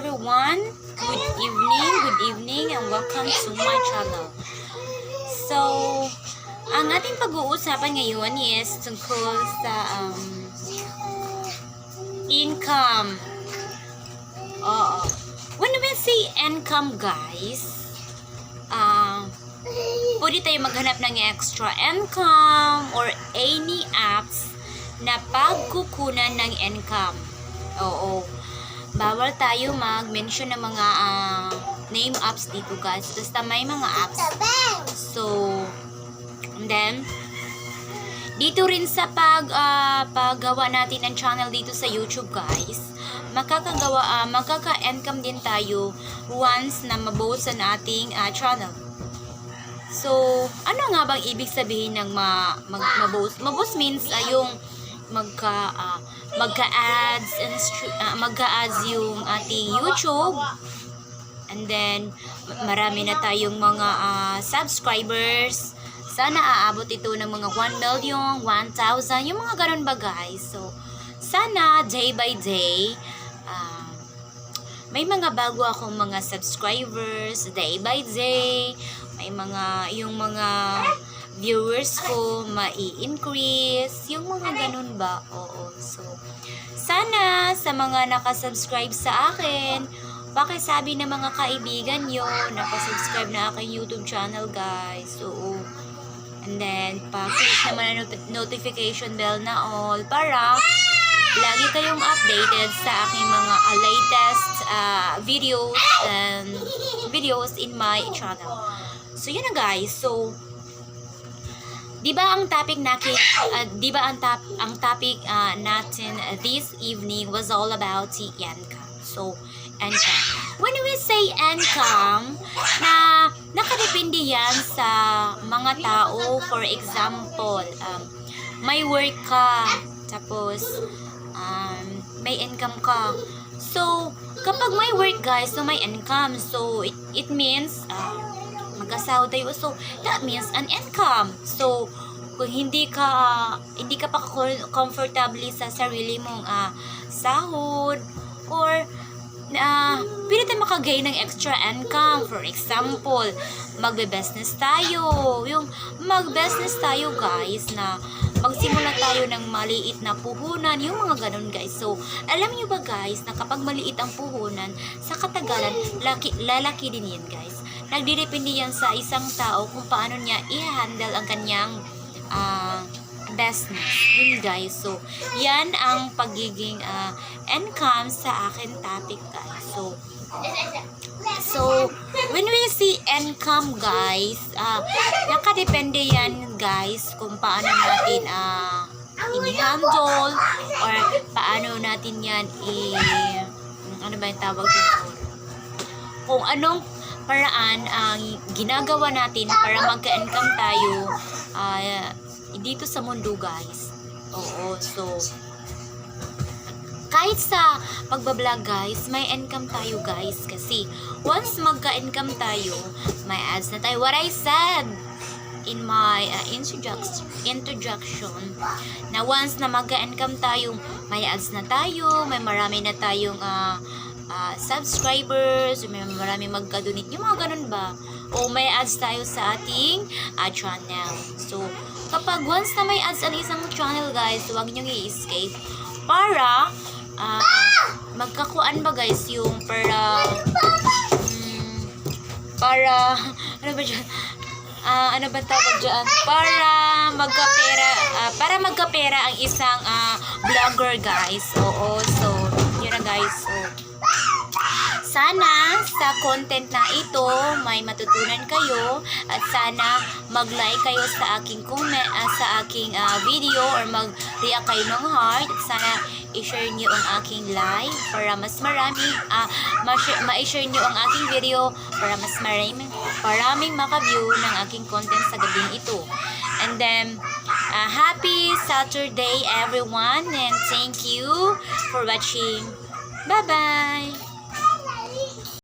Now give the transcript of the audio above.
everyone. Good evening, and welcome to my channel. So, ang ating pag-uusapan ngayon is tungkol sa income. When we say income, guys, pwede tayo maghanap ng extra income or any apps na pagkukunan ng income. Bawal tayo mag-mention ng mga name apps dito, guys. Basta may mga apps. So, and then, dito rin sa paggawa natin ng channel dito sa YouTube, guys, magkaka-income din tayo once na mabuo sa ating channel. So, ano nga bang ibig sabihin ng mabuo? Mabuo means yung magka-ads yung ating YouTube, and then marami na tayong mga subscribers. Sana aabot ito ng mga 1 million, 1,000, yung mga ganun ba, guys. So sana day by day may mga bago akong mga subscribers day by day, may yung mga viewers ko mai-increase, yung mga ganun ba. So sana sa mga nakasubscribe sa akin, pakisabi ng mga kaibigan nyo, nakasubscribe na aking YouTube channel, guys. And then pa-click naman ang notification bell na all para lagi kayong updated sa aking mga latest videos in my channel. So yun na, guys. So Di ba ang topic natin this evening was all about the income. So, income. When we say income, nakadepende yan sa mga tao. For example, may work ka, tapos may income ka. So, kapag may work, guys, so may income. So, it means mag-asawa tayo. So, that means an income. So, kung hindi ka pa comfortably sa sarili mong sahod, or pwede tayo makagain ng extra income. For example, magbe-business tayo. Yung mag-business tayo, guys, na magsimula tayo ng maliit na puhunan, yung mga ganun, guys. So, alam nyo ba, guys, na kapag maliit ang puhunan, sa katagalan, lalaki din yan, guys. Nagdidepende yan sa isang tao kung paano niya i-handle ang kanyang business. Yun, guys. So, yan ang pagiging income sa akin topic, guys. So, when we see income, guys, nakadepende yan, guys, kung paano natin i-handle or paano natin yan ano ba yung tawag dito? Kung anong paraan ang ginagawa natin para magka-income tayo dito sa mundo, guys. So kahit sa pagbablog, guys, may income tayo, guys, kasi once magka-income tayo, may ads na tayo. What I said in my introduction, na once na magka-income tayo, may ads na tayo, may marami na tayong subscribers, may marami magka-donate, yung mga ganun ba, o may ads tayo sa ating channel. So kapag once na may ads ang isang channel, guys, huwag nyo i-escape para magkakuan ba, guys, yung para ano ba dyan, ano ba tawag dyan, para magkapera ang isang vlogger, guys. So yun na, guys. So sana sa content na ito may matutunan kayo, at sana mag-like kayo sa aking comment, sa aking video, or mag-react kayo ng heart, at sana i-share nyo ang aking live para mas marami ma-share nyo ang aking video para mas maraming maka-view ng aking content sa gabing ito. And then happy Saturday, everyone, and thank you for watching. Bye bye.